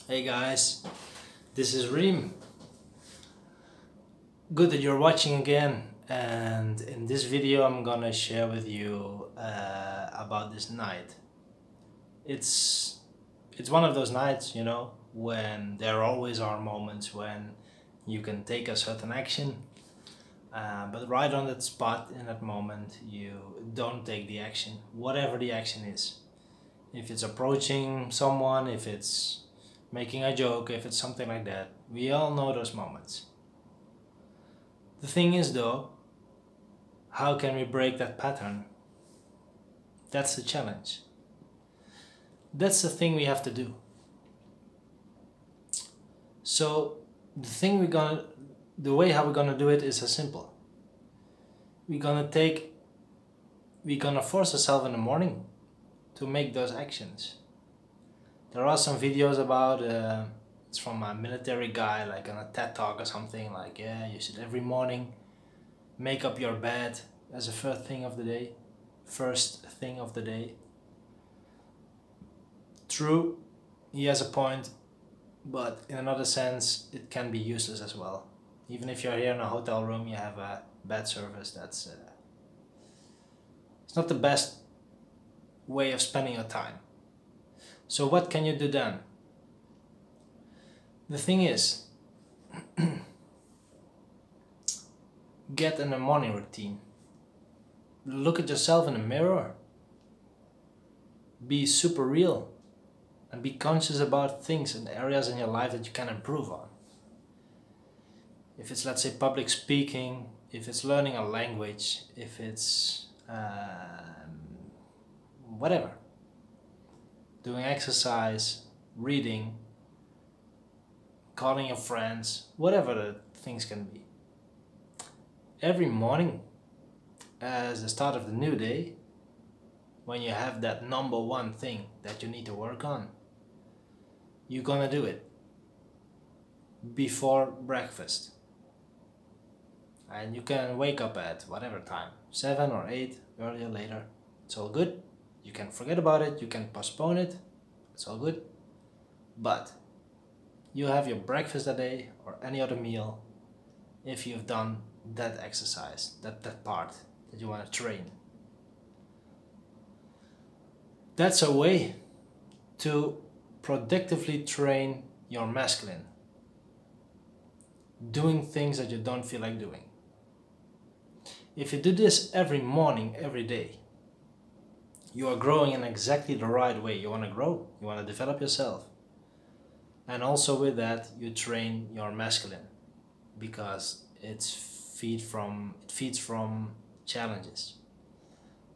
Hey guys, this is Reem. Good that you're watching again, and in this video I'm gonna share with you about this night. It's one of those nights, when there always are moments when you can take a certain action, but right on that spot in that moment you don't take the action, whatever the action is. If it's approaching someone, if it's making a joke, if it's something like that, we all know those moments. The thing is though, how can we break that pattern? That's the challenge. That's the thing we have to do. So the way how we're gonna do it is as simple. We're gonna force ourselves in the morning to make those actions. There are some videos about, it's from a military guy, like on a TED talk or something, like, yeah, you should every morning make up your bed as a first thing of the day. True, he has a point, but in another sense, it can be useless as well. Even if you're here in a hotel room, you have a bed service, it's not the best way of spending your time. So what can you do then? The thing is, get in a morning routine. Look at yourself in the mirror. Be super real and be conscious about things and areas in your life that you can improve on. If it's, let's say, public speaking, if it's learning a language, if it's whatever. Doing exercise, reading, calling your friends, whatever the things can be. Every morning, as the start of the new day, when you have that number one thing that you need to work on, you're gonna do it before breakfast. And you can wake up at whatever time, 7 or 8, earlier, later, it's all good. You can forget about it, you can postpone it, it's all good. But you have your breakfast that day or any other meal if you've done that exercise, that part that you want to train. That's a way to productively train your masculine. Doing things that you don't feel like doing. If you do this every morning, every day, you are growing in exactly the right way. You want to grow, you want to develop yourself. And also with that, you train your masculine, because it feeds from challenges.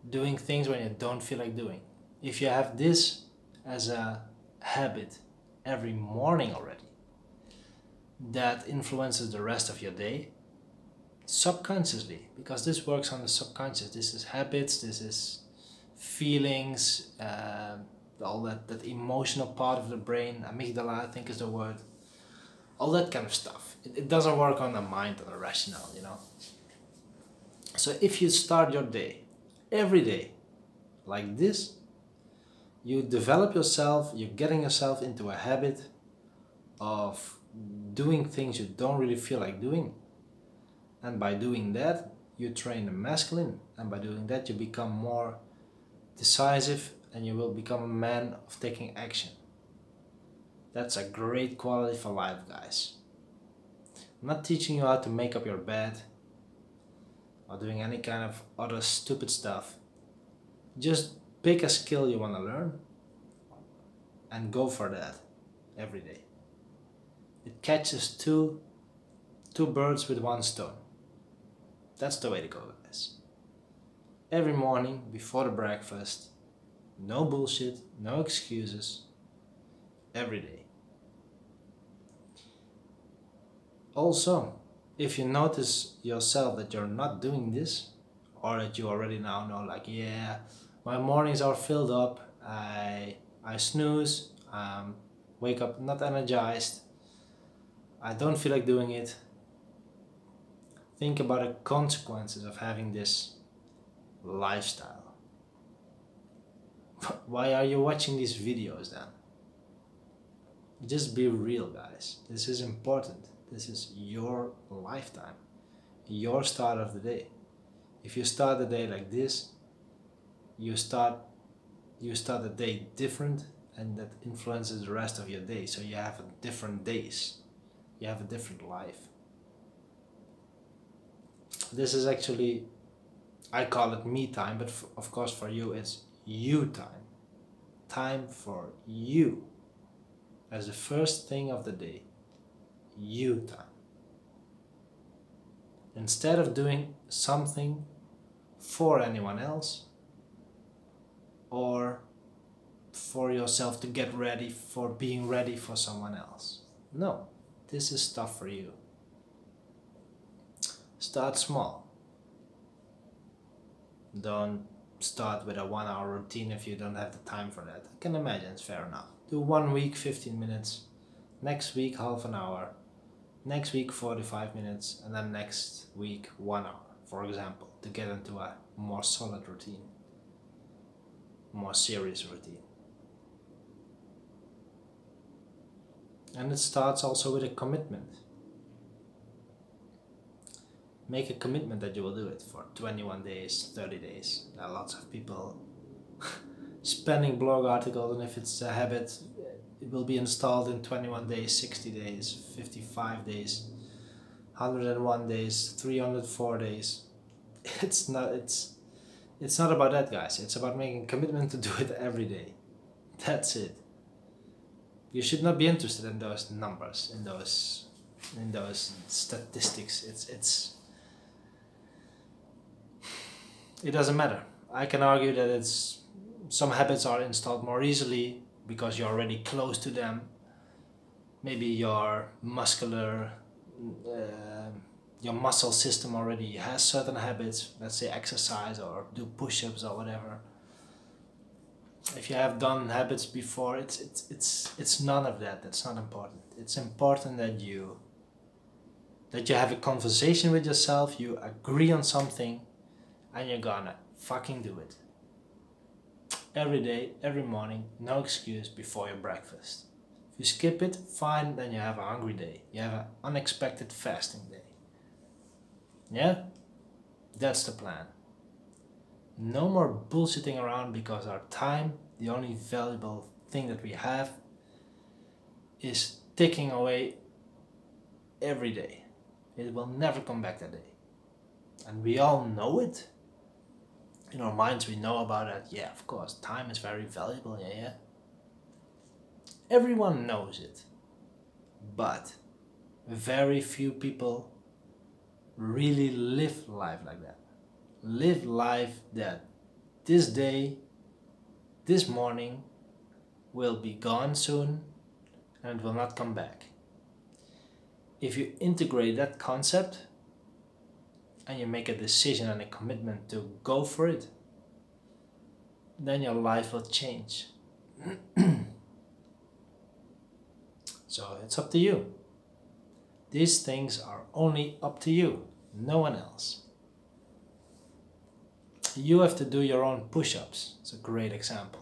Doing things when you don't feel like doing. If you have this as a habit every morning already, that influences the rest of your day subconsciously, because this works on the subconscious. This is habits, this is feelings, all that emotional part of the brain, amygdala I think is the word, all that kind of stuff. It doesn't work on the mind, on the rationale, So if you start your day, every day, like this, you develop yourself, you're getting yourself into a habit of doing things you don't really feel like doing. And by doing that, you train the masculine, and by doing that you become more decisive and you will become a man of taking action. That's a great quality for life, guys. I'm not teaching you how to make up your bed or doing any kind of other stupid stuff. Just pick a skill you want to learn and go for that every day. It catches two birds with one stone. That's the way to go, guys. Every morning before the breakfast, no bullshit, no excuses, every day. Also, if you notice yourself that you're not doing this, or that you already now know, like, yeah, my mornings are filled up, I snooze, wake up not energized, I don't feel like doing it. Think about the consequences of having this lifestyle. Why are you watching these videos then? Just be real, guys. This is important. This is your lifetime, your start of the day. If you start the day like this, you start the day different, and that influences the rest of your day. So you have different days. You have a different life. This is actually, I call it me time, but of course for you it's you time. Time for you. As the first thing of the day. You time. Instead of doing something for anyone else or for yourself to get ready for being ready for someone else. No, this is stuff for you. Start small. Don't start with a 1 hour routine if you don't have the time for that. I can imagine it's fair enough. Do 1 week 15 minutes, next week half an hour, next week 45 minutes, and then next week 1 hour, for example, to get into a more solid routine, more serious routine. And it starts also with a commitment. Make a commitment that you will do it for 21 days, 30 days. There are lots of people spending blog articles, and if it's a habit, it will be installed in 21 days, 60 days, 55 days, 101 days, 304 days. It's not about that, guys. It's about making a commitment to do it every day. That's it. You should not be interested in those numbers, in those statistics. It doesn't matter. I can argue that some habits are installed more easily because you're already close to them. Maybe your muscle system already has certain habits. Let's say exercise or do push-ups or whatever. If you have done habits before, it's none of that. That's not important. It's important that you have a conversation with yourself. You agree on something. And you're gonna fucking do it. Every day, every morning, no excuse before your breakfast. If you skip it, fine, then you have a hungry day. You have an unexpected fasting day. Yeah? That's the plan. No more bullshitting around, because our time, the only valuable thing that we have, is ticking away every day. It will never come back that day. And we all know it. In our minds we know about it. Yeah, of course, time is very valuable, yeah. Everyone knows it. But very few people really live life like that. Live life that this day, this morning, will be gone soon and it will not come back. If you integrate that concept and you make a decision and a commitment to go for it, then your life will change. So it's up to you. These things are only up to you, no one else. You have to do your own push-ups. It's a great example.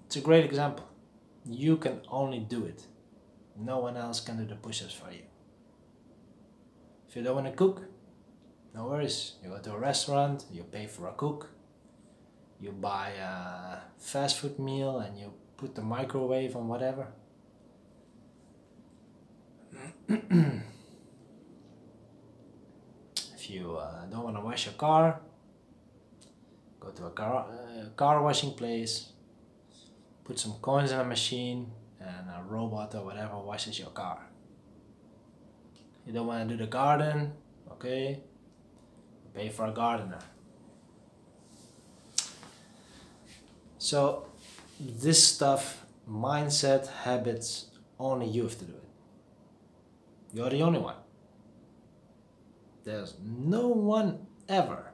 It's a great example. You can only do it. No one else can do the push-ups for you. If you don't want to cook, no worries. You go to a restaurant, you pay for a cook, you buy a fast food meal and you put the microwave on whatever. If you don't want to wash your car, go to a car washing place, put some coins in a machine and a robot or whatever washes your car. You don't want to do the garden, okay, pay for a gardener. So this stuff, mindset, habits, only you have to do it. You're the only one. There's no one ever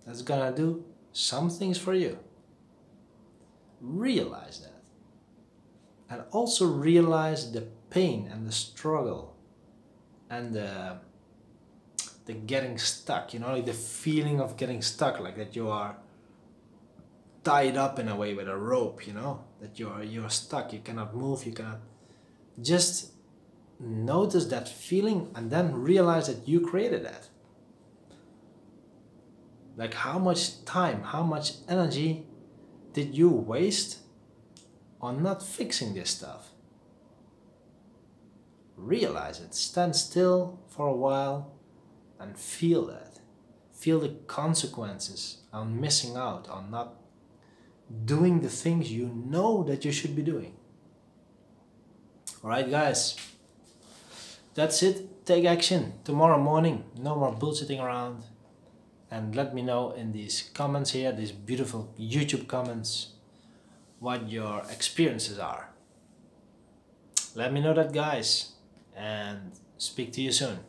that's gonna do some things for you. Realize that. And also realize the pain and the struggle and the getting stuck, you know, like the feeling of getting stuck, like that you are tied up in a way with a rope, you know, that you're stuck, you cannot move, you cannot. Just notice that feeling and then realize that you created that. Like, how much time, how much energy did you waste on not fixing this stuff? Realize it. Stand still for a while and feel that. Feel the consequences on missing out, on not doing the things you know that you should be doing. Alright guys, that's it. Take action tomorrow morning. No more bullshitting around. And let me know in these comments here, these beautiful YouTube comments, what your experiences are. Let me know that, guys, and speak to you soon.